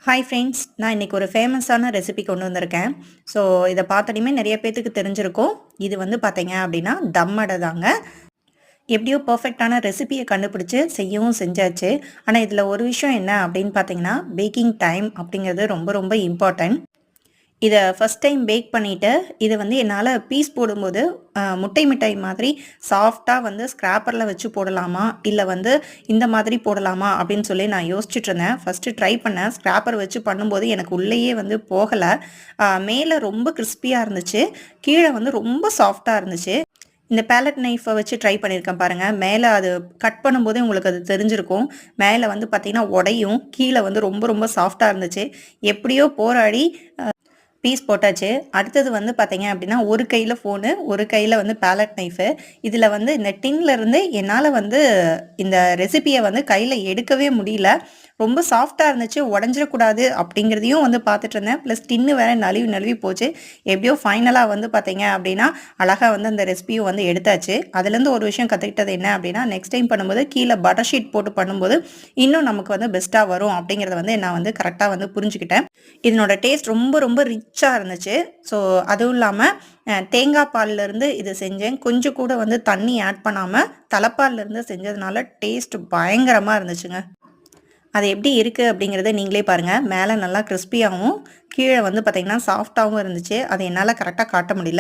Hi friends, நான் இன்னைக்கு ஒரு ஃபேமஸான ரெசிபி கொண்டு வந்திருக்கேன். ஸோ இதை பார்த்தோன்னே நிறைய பேத்துக்கு தெரிஞ்சிருக்கும். இது வந்து பார்த்தீங்க அப்படின்னா தம் அடை தாங்க. எப்படியோ பர்ஃபெக்டான ரெசிபியை கண்டுபிடிச்சு செய்யவும் செஞ்சாச்சு. ஆனால் இதில் ஒரு விஷயம் என்ன அப்படின்னு பார்த்தீங்கன்னா, பேக்கிங் டைம் அப்படிங்கிறது ரொம்ப ரொம்ப இம்பார்ட்டன்ட். இதை ஃபஸ்ட் டைம் பேக் பண்ணிவிட்டு இதை வந்து என்னால் பீஸ் போடும்போது முட்டை மிட்டாய் மாதிரி சாஃப்டாக வந்து ஸ்க்ராப்பரில் வச்சு போடலாமா, இல்லை வந்து இந்த மாதிரி போடலாமா அப்படின்னு சொல்லி நான் யோசிச்சுட்டு இருந்தேன். ஃபஸ்ட்டு ட்ரை பண்ணேன். ஸ்க்ராப்பர் வச்சு பண்ணும்போது எனக்கு உள்ளேயே வந்து போகலை. மேலே ரொம்ப கிறிஸ்பியாக இருந்துச்சு, கீழே வந்து ரொம்ப சாஃப்டாக இருந்துச்சு. இந்த பேலட் நைஃபை வச்சு ட்ரை பண்ணியிருக்கேன் பாருங்கள். மேலே அது கட் பண்ணும்போதே உங்களுக்கு அது தெரிஞ்சிருக்கும். மேலே வந்து பார்த்திங்கன்னா உடையும், கீழே வந்து ரொம்ப ரொம்ப சாஃப்டாக இருந்துச்சு. எப்படியோ போராடி பீஸ் போட்டாச்சு. அடுத்தது வந்து பார்த்தீங்க அப்படின்னா, ஒரு கையில் ஃபோனு, ஒரு கையில் வந்து பேலட் நைஃபு. இதில் வந்து இந்த டின்லேருந்து என்னால் வந்து இந்த ரெசிபியை வந்து கையில் எடுக்கவே முடியல. ரொம்ப சாஃப்டாக இருந்துச்சு, உடஞ்சிடக்கூடாது அப்படிங்கிறதையும் வந்து பார்த்துட்டு இருந்தேன். ப்ளஸ் டின்னு வேறு நழுவி நழுவி போச்சு. எப்படியோ ஃபைனலாக வந்து பார்த்தீங்க அப்படின்னா, அழகாக வந்து அந்த ரெசிபியும் வந்து எடுத்தாச்சு. அதுலேருந்து ஒரு விஷயம் கற்றுக்கிட்டது என்ன அப்படின்னா, நெக்ஸ்ட் டைம் பண்ணும்போது கீழே பட்டர் ஷீட் போட்டு பண்ணும்போது இன்னும் நமக்கு வந்து பெஸ்ட்டாக வரும் அப்படிங்கிறத வந்து நான் வந்து கரெக்டாக வந்து புரிஞ்சுக்கிட்டேன். இதனோட டேஸ்ட் ரொம்ப ரொம்ப ரிச்சாக இருந்துச்சு. ஸோ அதுவும் இல்லாமல் தேங்காய் பால்லேருந்து இது செஞ்சேன். கொஞ்சம் கூட வந்து தண்ணி ஆட் பண்ணாமல் தலைப்பால்லேருந்து செஞ்சதுனால டேஸ்ட் பயங்கரமாக இருந்துச்சுங்க. அது எப்படி இருக்குது அப்படிங்கிறத நீங்களே பாருங்கள். மேலே நல்லா கிறிஸ்பியாகவும், கீழே வந்து பார்த்திங்கன்னா சாஃப்டாகவும் இருந்துச்சு. அதை என்னால் கரெக்டாக காட்ட முடியல.